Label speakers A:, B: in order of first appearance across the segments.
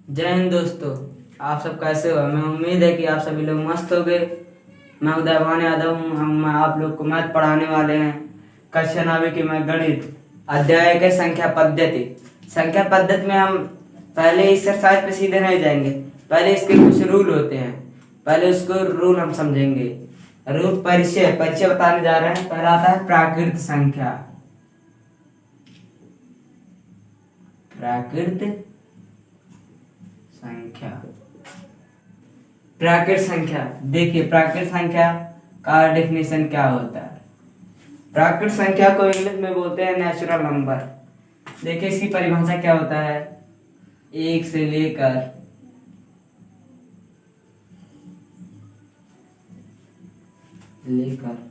A: जय हिंद दोस्तों। आप सब कैसे हो? हमें उम्मीद है कि आप सभी लोग मस्त हो गए। मैं उदय भान यादव हूँ। हम आप लोग को मैथ पढ़ाने वाले हैं। कक्षा 9वीं की मैं गणित अध्याय के संख्या पद्धति। संख्या पद्धति में हम पहले एक्सरसाइज पे सीधे नहीं जाएंगे। पहले इसके कुछ रूल होते हैं, पहले उसको रूल हम समझेंगे। रूल परिचय परिचय बताने जा रहे हैं। पहला आता है प्राकृत संख्या। प्राकृत संख्या। प्राकृत संख्या, देखिए प्राकृत संख्या का डेफिनेशन क्या होता है। प्राकृत संख्या को इंग्लिश में बोलते हैं नेचुरल नंबर। देखिए इसकी परिभाषा क्या होता है। एक से लेकर लेकर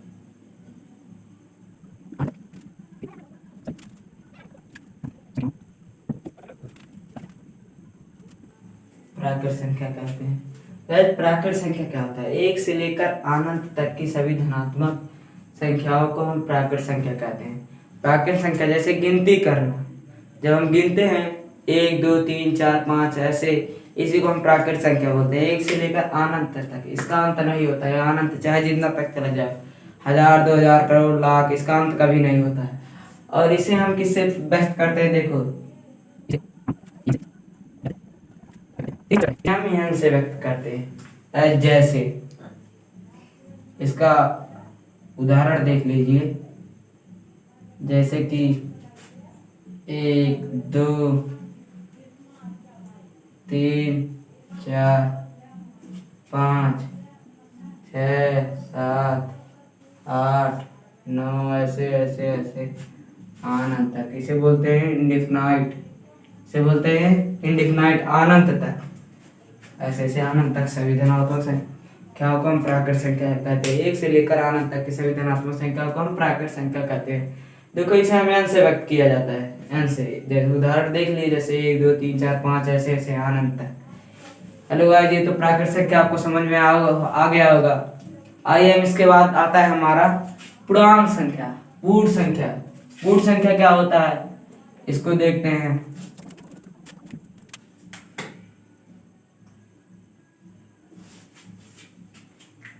A: प्राकृत संख्या कहते हैं। प्राकृत संख्या क्या होता है? एक से लेकर अनंत तक की सभी धनात्मक संख्याओं को हम प्राकृत संख्या कहते हैं। प्राकृत संख्या जैसे गिनती करना, जब हम गिनते हैं 1 2 3 4 5 ऐसे, इसी को हम प्राकृत संख्या बोलते हैं। एक से लेकर अनंत तक, इसका अंत नहीं होता है। अनंत चाहे जितना तक चला जाए, 1000 2000 करोड़ लाख, इसका अंत कभी नहीं होता है। और इसे हम किससे व्यक्त करते हैं? देखो हम यहाँ से व्यक्त करते हैं। जैसे इसका उदाहरण देख लीजिए, जैसे कि 1 2 3 4 5 6 7 8 9 ऐसे ऐसे ऐसे अनंत तक। इसे बोलते हैं इंडेफिनाइट। इसे बोलते हैं इंडेफिनाइट, अनंत तक। ऐसे ऐसे अनंत तक सभी धनात्मक संख्याओं को हम प्राकृत संख्या कहते हैं। एक से लेकर अनंत तक की सभी धनात्मक संख्याओं को हम प्राकृत संख्या कहते हैं। देखो इसे हमें एन से व्यक्त किया जाता है। एन से जैसे उदाहरण देख लीजिए, जैसे 1 2 3 4 5 ऐसे ऐसे अनंत तक। हेलो गाइस, ये तो प्राकृत संख्या आपको समझ में आ गया होगा। आइए हम इसके बाद आता है हमारा पूर्णांक संख्या, पूर्ण संख्या। पूर्ण संख्या क्या होता है इसको देखते हैं।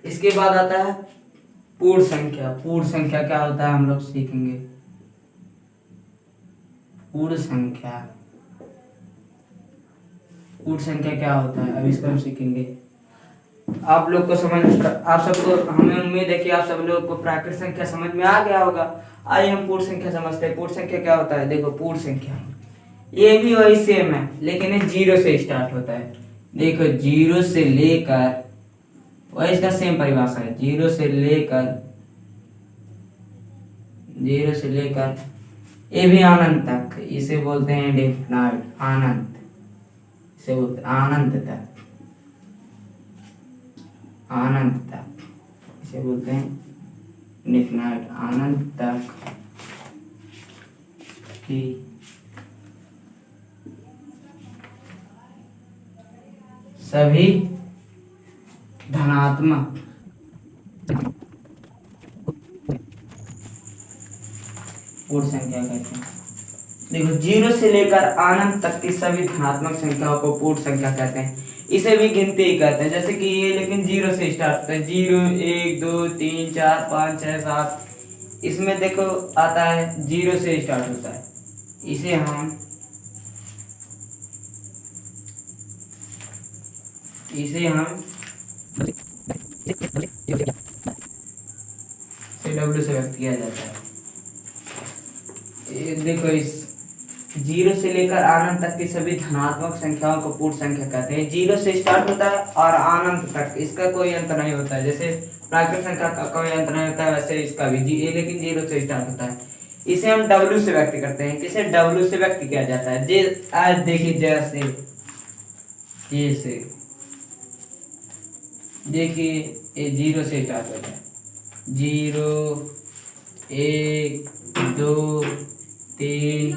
A: इसके बाद आता है पूर्ण संख्या। पूर्ण संख्या क्या होता है हम लोग सीखेंगे। पूर्ण संख्या, पूर्ण संख्या क्या होता है अब इसको हम सीखेंगे। आप लोग को आप सबको, हमें उम्मीद है कि आप सब लोग को प्राकृत संख्या समझ में आ गया होगा। आइए हम पूर्ण संख्या समझते हैं। पूर्ण संख्या क्या होता है? देखो पूर्ण संख्या ये भी वही सेम है, लेकिन ये 0 से स्टार्ट होता है। देखो 0 से लेकर, वही इसका सेम परिभाषा है। 0 से लेकर ये भी अनंत तक, इसे बोलते हैं इंडेफिनाइट, अनंत। इसे बोलते हैं अनंत तक, अनंत तक। इसे बोलते हैं इंडेफिनाइट, अनंत तक की सभी धनात्मक पूर्ण संख्या कहते हैं। देखो 0 से लेकर अनंत तक की सभी धनात्मक संख्याओं को पूर्ण संख्या कहते हैं। इसे भी गिनती ही कहते हैं, जैसे कि ये लेकिन 0 से स्टार्ट होता है। 0 1 2 3 4 5 6 7, इसमें देखो आता है 0 से स्टार्ट होता है। इसे हम डब्ल्यू से व्यक्त किया जाता है। देखो इस 0 से लेकर अनंत तक की सभी धनात्मक संख्याओं को पूर्ण संख्या कहते हैं। 0 से स्टार्ट होता है और अनंत तक, इसका कोई अंत नहीं होता है। जैसे प्राकृत संख्या का कोई अंत नहीं होता है, वैसे इसका भी लेकिन 0 से स्टार्ट होता है। इसे हम डब्ल्यू से व्यक्त करते हैं। किसे डब्ल्यू से व्यक्त किया जाता है? आज देखिए, जैसे देखिए ये 0 से स्टार्ट होता है। 0 1 2 3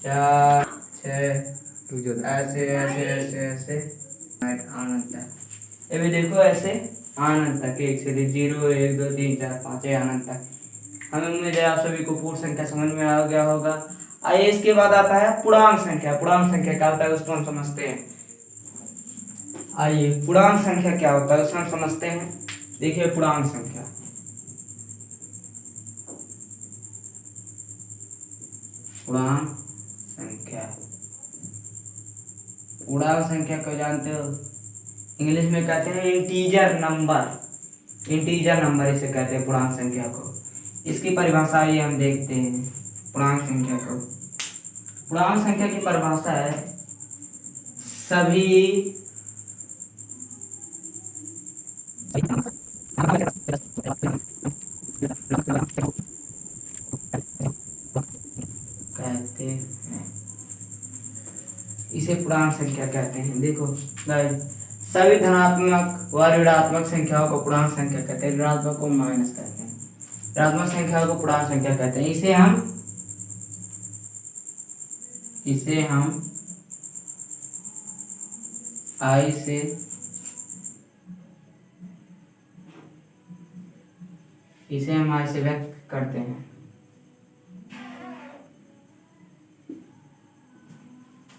A: 4 6 ऐसे ऐसे ऐसे ऐसे अनंत तक। ये भी देखो ऐसे अनंत तक, 1 से 0 1 2 3 4 5 अनंत तक। हमें उम्मीद है आप सभी को पूर्ण संख्या समझ में आ गया होगा। आइए इसके बाद आता है पूर्णांक संख्या। पूर्णांक संख्या क्या होता है उसको हम समझते हैं। आइए पूर्णांक संख्या क्या होता है उसको हम समझते हैं। देखिए पूर्णांक संख्या, पूर्णांक संख्या, पूर्णांक संख्या को जानते हो, इंग्लिश में कहते हैं इंटीजर नंबर। इंटीजर नंबर इसे कहते हैं पूर्णांक संख्या को। इसकी परिभाषा ये हम देखते हैं पूर्णांक संख्या को। पूर्णांक संख्या की परिभाषा है सभी कहते हैं, इसे पूर्णांक संख्या कहते हैं। देखो गाइस, सभी धनात्मक व ऋणात्मक संख्याओं को पूर्णांक संख्या कहते हैं। ऋणात्मक को माइनस कहते हैं, ऋणात्मक संख्याओं को पूर्णांक संख्या कहते हैं। इसे हम आई से व्यक्त करते हैं।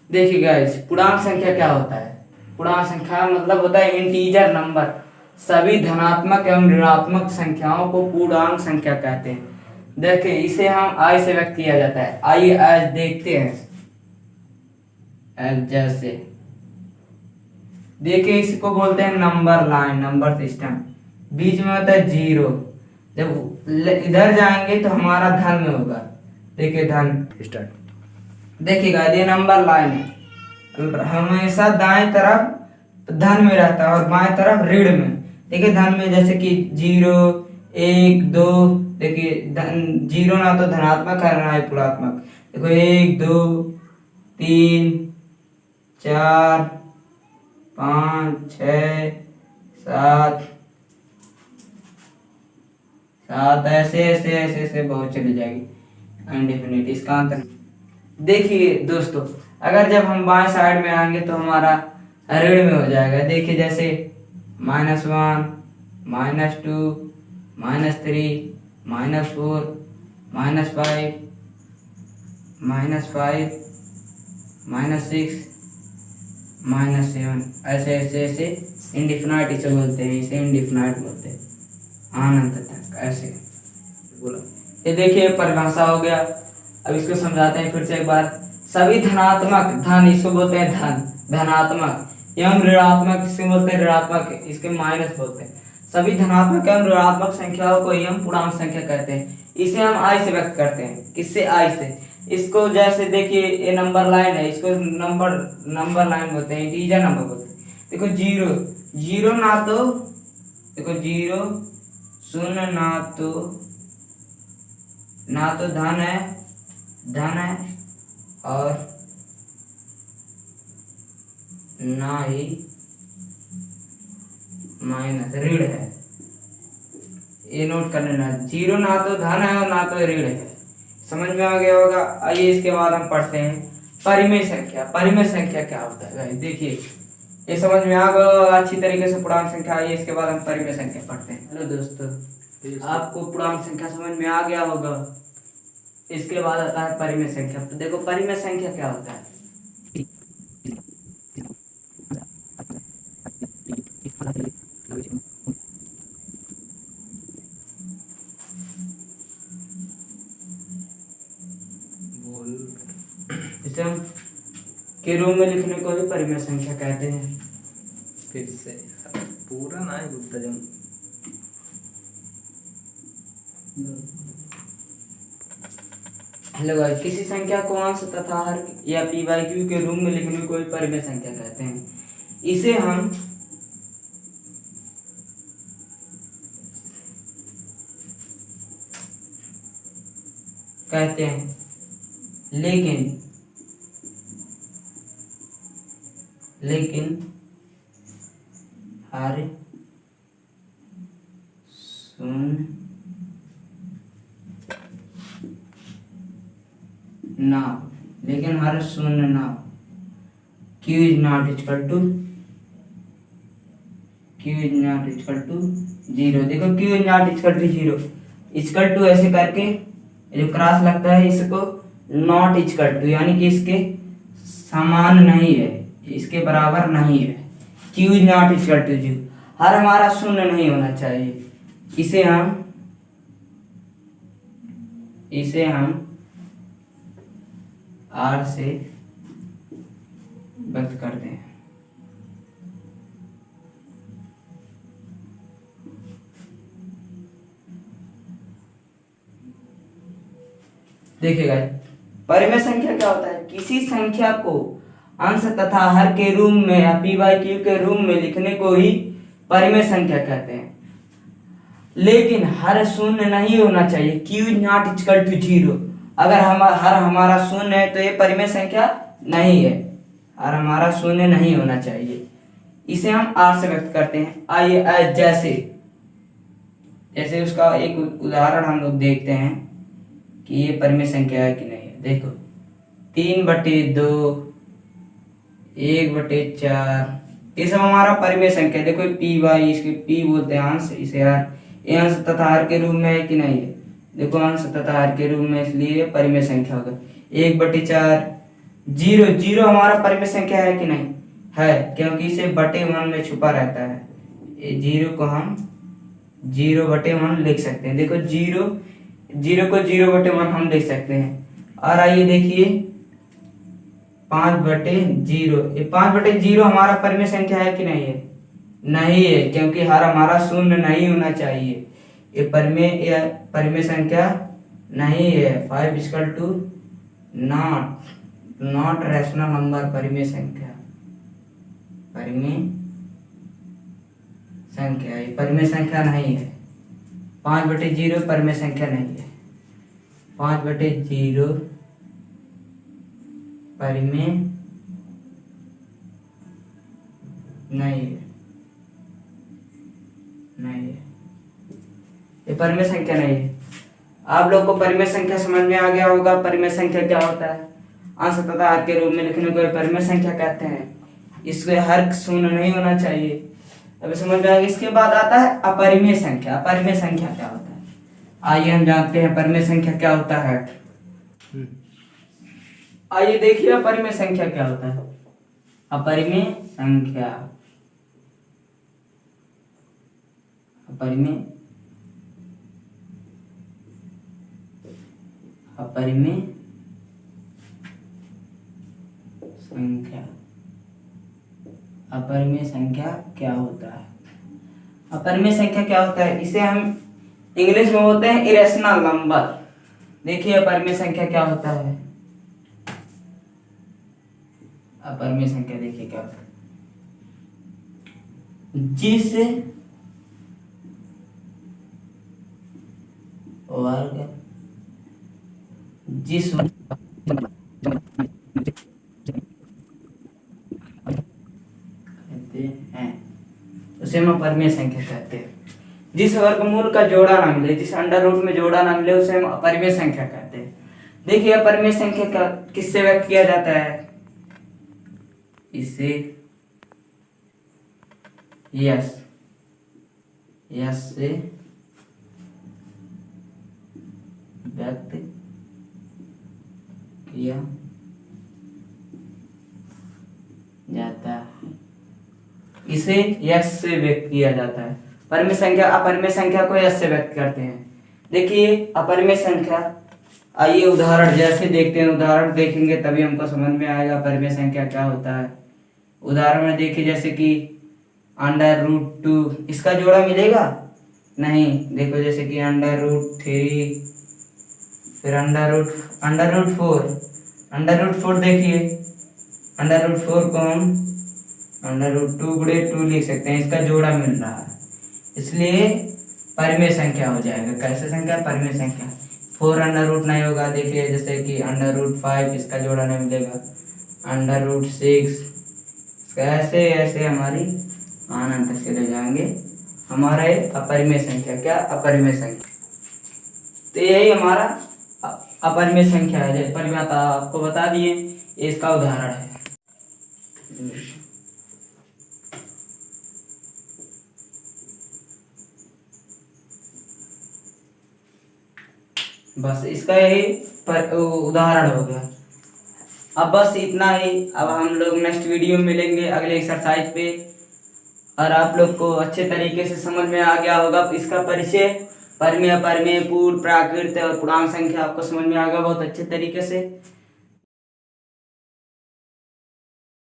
A: देखिए गाइस, पूर्णांक संख्या क्या होता है? पूर्णांक संख्या मतलब होता है इंटीजर नंबर। सभी धनात्मक एवं ऋणात्मक संख्याओं को पूर्णांक संख्या कहते हैं। देखिए इसे हम आई से व्यक्त किया जाता है। आइए आज देखते हैं। एज जैसे देखिए इसको बोलते हैं नंबर लाइन, नंबर सिस्टम। बीच में होता है जीरो। जब इधर जाएंगे तो हमारा धन में होगा। देखिए धन स्टार्ट। देखिएगा ये नंबर लाइन है, हमेशा दाएं तरफ धन में रहता है और बाएं तरफ ऋण में। देखिए धन में जैसे कि 0, 1, 2। देखिए जीरो ना तो धनात्मक है ना ही ऋणात्मक। देखो 1, 2, 3, 4, 5, 6, 7 ऐसे ऐसे ऐसे ऐसे बहुत चली जाएगी अनडिफिनिट। इसका अंतर देखिए दोस्तों, अगर जब हम बाएं साइड में आएंगे तो हमारा ऋण में हो जाएगा। देखिए जैसे -1, -2, -3, -4, -5, -6, -7 ऐसे ऐसे ऐसे इंडिफिनाइट इसे बोलते हैं। इसे इंडिफिनाइट बोलते हैं, अनंत तक ऐसे बोला। ये देखिए परिभाषा हो गया। अब इसको समझाते हैं फिर से एक बार। सभी धनात्मक, धन इसको बोलते हैं धन, धनात्मक एवं ऋणात्मक इसको बोलते हैं ऋणात्मक, इसके माइनस बोलते हैं। सभी धनात्मक एवं ऋणात्मक संख्याओं को हम पूर्णांक संख्या कहते हैं। इसे हम आई से व्यक्त करते हैं। किससे? आई से। इसको जैसे देखिए ये नंबर लाइन है, इसको नंबर लाइन बोलते हैं, इंटीजर नंबर बोलते हैं। देखो जीरो ना तो देखो 0 शून्य ना तो धन है और ना ही माइनस ऋण है। ये नोट कर लेना, 0 ना तो धन है और ना तो ऋण है। समझ में आ गया होगा। आइए इसके बाद हम पढ़ते हैं परिमेय संख्या। परिमेय संख्या क्या होता है? देखिए ये समझ में आ गया अच्छी तरीके से पूर्णांक संख्या। आइए इसके बाद हम परिमेय संख्या पढ़ते हैं। हेलो दोस्तों, आपको पूर्णांक संख्या समझ में आ गया होगा। इसके बाद आता है परिमेय संख्या। तो देखो परिमेय संख्या क्या होता है। इसे हम के रूप में लिखने को भी परिमेय संख्या कहते हैं।
B: फिर से पूरा ना ही बोलता जम।
A: हेलो गाइस, किसी संख्या को अंश तथा हर या p/q के रूप में लिखने को भी परिमेय संख्या कहते हैं। इसे हम कहते हैं, लेकिन हर शून्य ना, लेकिन हर शून्य ना। q is not equal to 0। देखो q is not equal to 0 equal to ऐसे करके जो क्रॉस लगता है इसको नॉट इक्वल टू, यानी कि इसके समान नहीं है, इसके बराबर नहीं है। Q is not equal to zero, हर हमारा शून्य नहीं होना चाहिए। इसे हम आर से व्यक्त करते हैं। देखिएगा परिमेय संख्या क्या होता है, किसी संख्या को अंश तथा हर के रूप में या पी बाई क्यू के रूप में लिखने को ही परिमेय संख्या कहते हैं। लेकिन हर शून्य नहीं होना चाहिए, Q is not equal to zero. अगर हर हमारा शून्य है तो ये परिमेय संख्या नहीं है, हर हमारा शून्य नहीं होना चाहिए। इसे हम आर से व्यक्त करते हैं। आइए जैसे उसका एक उदाहरण हम लोग देखते हैं कि ये परिमेय संख्या है कि नहीं है। देखो 3/2, 1/4, ये सब हमारा परिमेय संख्या है। देखो पी बाई, इसके पी बोलते हैं अंश, इसे आर, ये अंश तथा हर के रूप में है कि नहीं है। देखो अंश तथा हर के रूप में, इसलिए परिमेय संख्या होगा। 1/4, 0 हमारा परिमेय संख्या है कि नहीं है, क्योंकि इसे बटे 1 में छुपा रहता है। ये 0 को हम 0/1 लिख सकते हैं। देखो 0 को 0/1 हम लिख सकते हैं। और आइए देखिए 5/0, ये 5/0 हमारा परिमेय संख्या है कि नहीं है, नहीं है, क्योंकि हर हमारा शून्य नहीं होना चाहिए। ये परिमेय संख्या नहीं है। 5 equal to not rational number, परिमेय संख्या ये परिमेय संख्या नहीं है। 5/0 परिमेय संख्या नहीं है। 5/0 परिमेय नहीं है, ये परिमेय संख्या नहीं है। आप लोग को परिमेय संख्या समझ में आ गया होगा। परिमेय संख्या क्या होता है, अंश तथा हर के रूप में लिखने को परिमेय संख्या कहते हैं। इसके हर शून्य नहीं होना चाहिए। अभी समझ में आ गया। इसके बाद आता है अपरिमेय संख्या। अपरिमेय संख्या क्या होता है, आइए हम जानते हैं परिमेय संख्या क्या होता है। आइए देखिए अपरिमेय संख्या क्या होता है। अपरिमेय संख्या क्या होता है। अपरिमेय संख्या क्या होता है, इसे हम इंग्लिश में बोलते हैं इरेशनल नंबर। देखिए अपरिमेय संख्या क्या होता है। अपरिमेय संख्या देखिए क्या होता है, जिस उसे हम अपरिमेय संख्या कहते हैं। जिस वर्गमूल का जोड़ा ना मिले, जिस अंडर रूट में जोड़ा ना मिले, उसे हम अपरिमेय संख्या कहते हैं। देखिए अपरिमेय संख्या का किससे व्यक्त किया जाता है, इसे यस से व्यक्त किया जाता है। इसे यस से व्यक्त किया जाता है। परिमेय संख्या, अपरिमेय संख्या को यस से व्यक्त करते हैं। देखिए अपरिमेय संख्या, आइए उदाहरण जैसे देखते हैं। उदाहरण देखेंगे तभी हमको समझ में आएगा परिमेय संख्या क्या होता है। उदाहरण में देखिए जैसे कि √2, इसका जोड़ा मिलेगा नहीं। देखो जैसे कि √3, फिर √4 देखिए √4 को हम √2 लिख सकते हैं। इसका जोड़ा मिल रहा है, इसलिए परिमेय संख्या हो जाएगा। कैसे संख्या, परिमेय संख्या। 4 √ नहीं होगा। देखिए जैसे कि √5, इसका जोड़ा नहीं मिलेगा। √6, ऐसे ऐसे हमारी अनंत से ले जाएंगे हमारे अपरिमेय संख्या। क्या, अपरिमेय संख्या। तो यही हमारा अपरिमेय संख्या है। परिमाता आपको बता दिए, इसका उदाहरण है। बस इसका यही पर उदाहरण हो गया। अब बस इतना ही। अब हम लोग नेक्स्ट वीडियो में मिलेंगे अगले एक्सरसाइज पे। और आप लोग को अच्छे तरीके से समझ में आ गया होगा इसका परिचय, परिमेय, परिमेय, पूर्ण, प्राकृत और पूर्णांक संख्या आपको समझ में आ गया बहुत अच्छे तरीके से।